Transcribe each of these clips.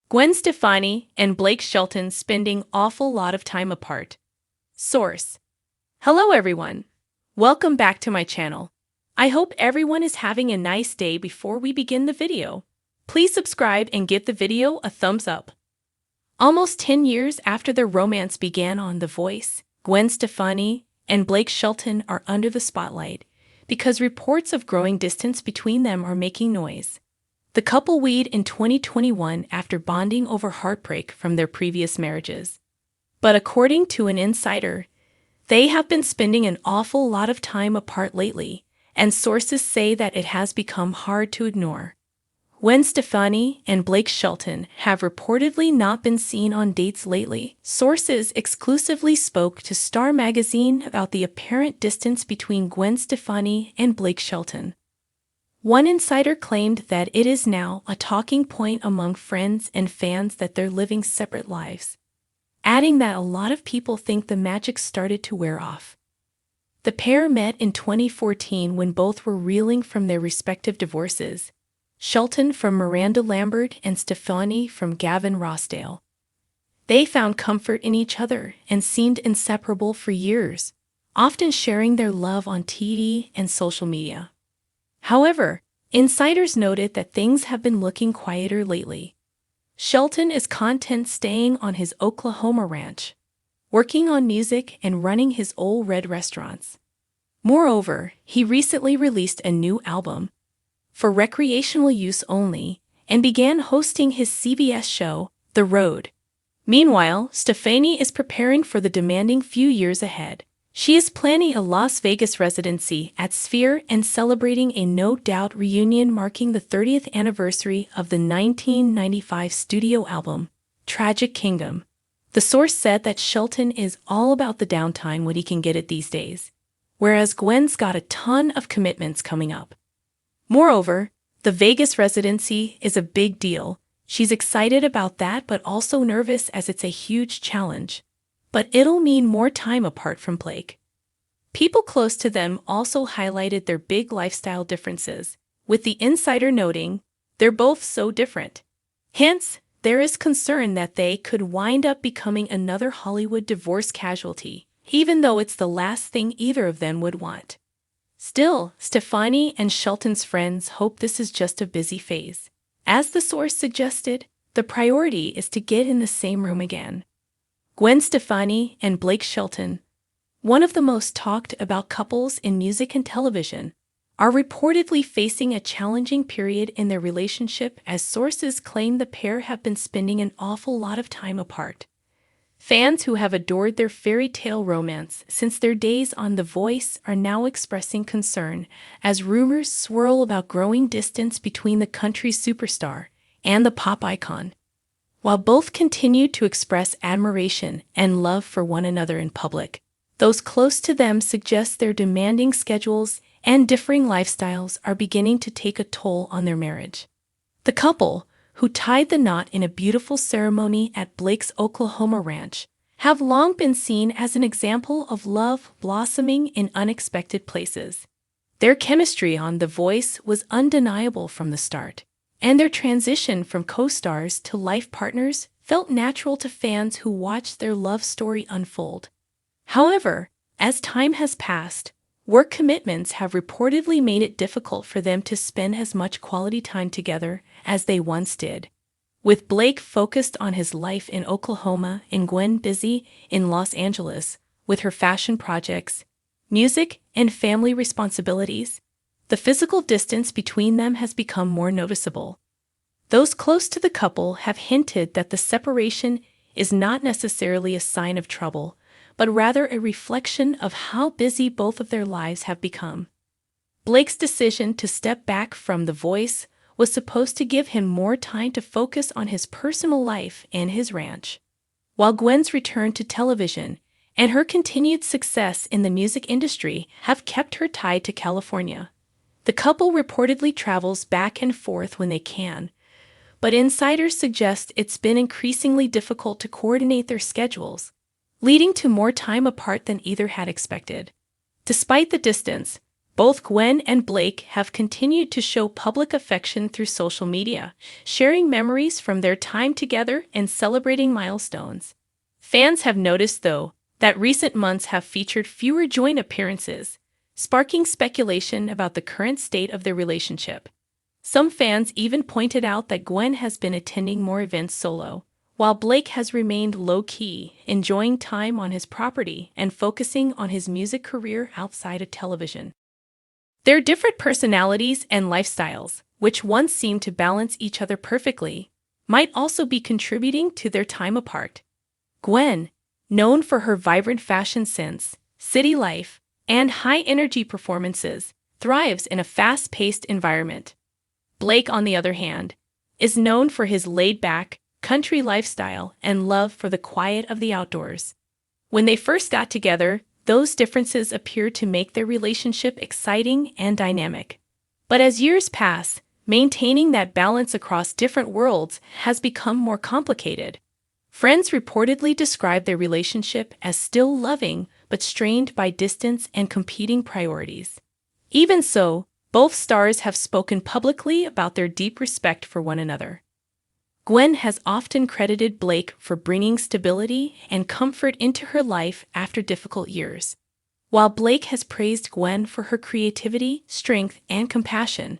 Gwen Stefani and Blake Shelton spending awful lot of time apart. Source. Hello everyone. Welcome back to my channel. I hope everyone is having a nice day. Before we begin the video, please subscribe and give the video a thumbs up. Almost 10 years after their romance began on The Voice, Gwen Stefani and Blake Shelton are under the spotlight because reports of growing distance between them are making noise. The couple weighed in 2021 after bonding over heartbreak from their previous marriages. But according to an insider, they have been spending an awful lot of time apart lately, and sources say that it has become hard to ignore. Gwen Stefani and Blake Shelton have reportedly not been seen on dates lately. Sources exclusively spoke to Star magazine about the apparent distance between Gwen Stefani and Blake Shelton. One insider claimed that it is now a talking point among friends and fans that they're living separate lives, adding that a lot of people think the magic started to wear off. The pair met in 2014 when both were reeling from their respective divorces, Shelton from Miranda Lambert and Stefani from Gavin Rossdale. They found comfort in each other and seemed inseparable for years, often sharing their love on TV and social media. However, insiders noted that things have been looking quieter lately. Shelton is content staying on his Oklahoma ranch, working on music and running his Ole Red restaurants. Moreover, he recently released a new album for recreational use only and began hosting his CBS show, The Road. Meanwhile, Stefani is preparing for the demanding few years ahead. She is planning a Las Vegas residency at Sphere and celebrating a No Doubt reunion marking the 30th anniversary of the 1995 studio album, Tragic Kingdom. The source said that Shelton is all about the downtime when he can get it these days, whereas Gwen's got a ton of commitments coming up. Moreover, the Vegas residency is a big deal. She's excited about that but also nervous as it's a huge challenge. But it'll mean more time apart from Blake. People close to them also highlighted their big lifestyle differences, with the insider noting, "They're both so different." Hence, there is concern that they could wind up becoming another Hollywood divorce casualty, even though it's the last thing either of them would want. Still, Stefani and Shelton's friends hope this is just a busy phase. As the source suggested, the priority is to get in the same room again. Gwen Stefani and Blake Shelton, one of the most talked about couples in music and television, are reportedly facing a challenging period in their relationship as sources claim the pair have been spending an awful lot of time apart. Fans who have adored their fairy tale romance since their days on The Voice are now expressing concern as rumors swirl about growing distance between the country superstar and the pop icon. While both continue to express admiration and love for one another in public, those close to them suggest their demanding schedules and differing lifestyles are beginning to take a toll on their marriage. The couple, who tied the knot in a beautiful ceremony at Blake's Oklahoma ranch, have long been seen as an example of love blossoming in unexpected places. Their chemistry on The Voice was undeniable from the start, and their transition from co-stars to life partners felt natural to fans who watched their love story unfold. However, as time has passed, work commitments have reportedly made it difficult for them to spend as much quality time together as they once did. With Blake focused on his life in Oklahoma and Gwen busy in Los Angeles with her fashion projects, music, and family responsibilities, the physical distance between them has become more noticeable. Those close to the couple have hinted that the separation is not necessarily a sign of trouble, but rather a reflection of how busy both of their lives have become. Blake's decision to step back from The Voice was supposed to give him more time to focus on his personal life and his ranch, while Gwen's return to television and her continued success in the music industry have kept her tied to California. The couple reportedly travels back and forth when they can, but insiders suggest it's been increasingly difficult to coordinate their schedules, leading to more time apart than either had expected. Despite the distance, Both Gwen and Blake have continued to show public affection through social media, sharing memories from their time together and celebrating milestones. Fans have noticed, though, that recent months have featured fewer joint appearances, sparking speculation about the current state of their relationship. Some fans even pointed out that Gwen has been attending more events solo, while Blake has remained low-key, enjoying time on his property and focusing on his music career outside of television. Their different personalities and lifestyles, which once seemed to balance each other perfectly, might also be contributing to their time apart. Gwen, known for her vibrant fashion sense, city life, and high-energy performances, thrives in a fast-paced environment. Blake, on the other hand, is known for his laid-back, country lifestyle and love for the quiet of the outdoors. When they first got together, those differences appeared to make their relationship exciting and dynamic. But as years pass, maintaining that balance across different worlds has become more complicated. Friends reportedly describe their relationship as still loving but strained by distance and competing priorities. Even so, both stars have spoken publicly about their deep respect for one another. Gwen has often credited Blake for bringing stability and comfort into her life after difficult years, while Blake has praised Gwen for her creativity, strength, and compassion.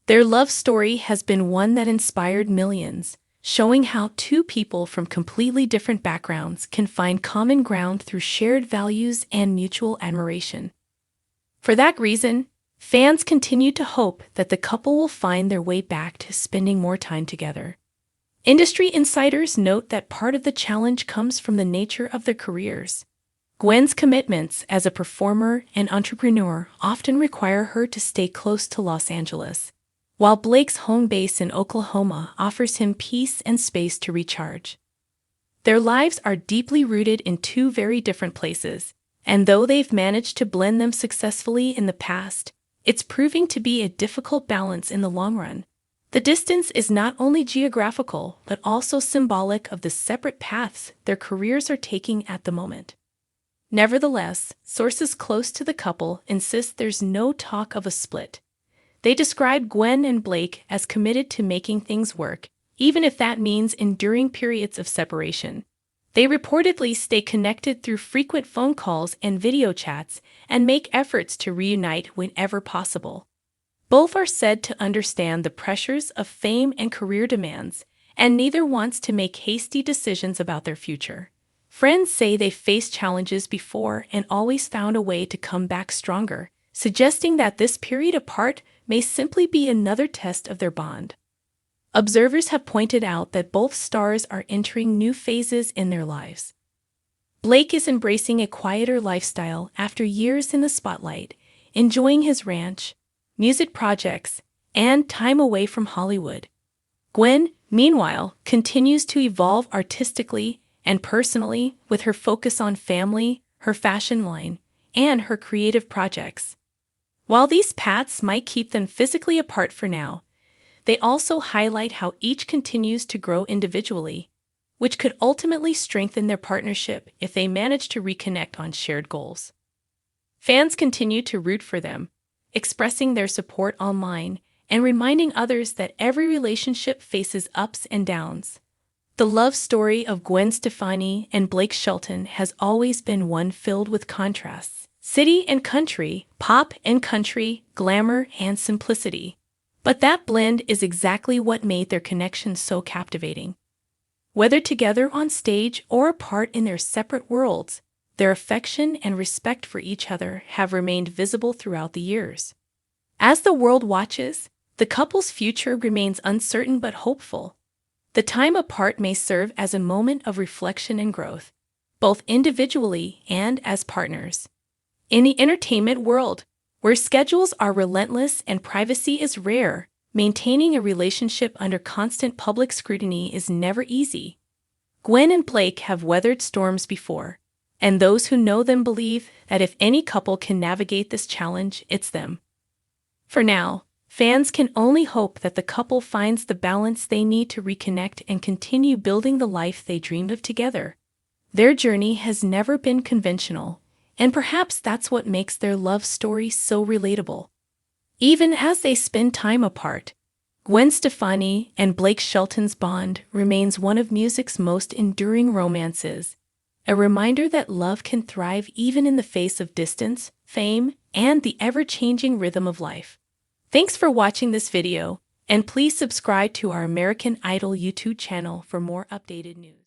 Their love story has been one that inspired millions, showing how two people from completely different backgrounds can find common ground through shared values and mutual admiration. For that reason, fans continue to hope that the couple will find their way back to spending more time together. Industry insiders note that part of the challenge comes from the nature of their careers. Gwen's commitments as a performer and entrepreneur often require her to stay close to Los Angeles, while Blake's home base in Oklahoma offers him peace and space to recharge. Their lives are deeply rooted in two very different places, and though they've managed to blend them successfully in the past, it's proving to be a difficult balance in the long run. The distance is not only geographical, but also symbolic of the separate paths their careers are taking at the moment. Nevertheless, sources close to the couple insist there's no talk of a split. They describe Gwen and Blake as committed to making things work, even if that means enduring periods of separation. They reportedly stay connected through frequent phone calls and video chats and make efforts to reunite whenever possible. Both are said to understand the pressures of fame and career demands, and neither wants to make hasty decisions about their future. Friends say they've faced challenges before and always found a way to come back stronger, suggesting that this period apart may simply be another test of their bond. Observers have pointed out that both stars are entering new phases in their lives. Blake is embracing a quieter lifestyle after years in the spotlight, enjoying his ranch, music projects, and time away from Hollywood. Gwen, meanwhile, continues to evolve artistically and personally with her focus on family, her fashion line, and her creative projects. While these paths might keep them physically apart for now, they also highlight how each continues to grow individually, which could ultimately strengthen their partnership if they manage to reconnect on shared goals. Fans continue to root for them, expressing their support online and reminding others that every relationship faces ups and downs. The love story of Gwen Stefani and Blake Shelton has always been one filled with contrasts: city and country, pop and country, glamour and simplicity. But that blend is exactly what made their connection so captivating. Whether together on stage or apart in their separate worlds, their affection and respect for each other have remained visible throughout the years. As the world watches, the couple's future remains uncertain but hopeful. The time apart may serve as a moment of reflection and growth, both individually and as partners. In the entertainment world, where schedules are relentless and privacy is rare, maintaining a relationship under constant public scrutiny is never easy. Gwen and Blake have weathered storms before, and those who know them believe that if any couple can navigate this challenge, it's them. For now, fans can only hope that the couple finds the balance they need to reconnect and continue building the life they dreamed of together. Their journey has never been conventional, And perhaps that's what makes their love story so relatable. Even as they spend time apart, Gwen Stefani and Blake Shelton's bond remains one of music's most enduring romances, a reminder that love can thrive even in the face of distance, fame, and the ever-changing rhythm of life. Thanks for watching this video, and please subscribe to our American Idol YouTube channel for more updated news.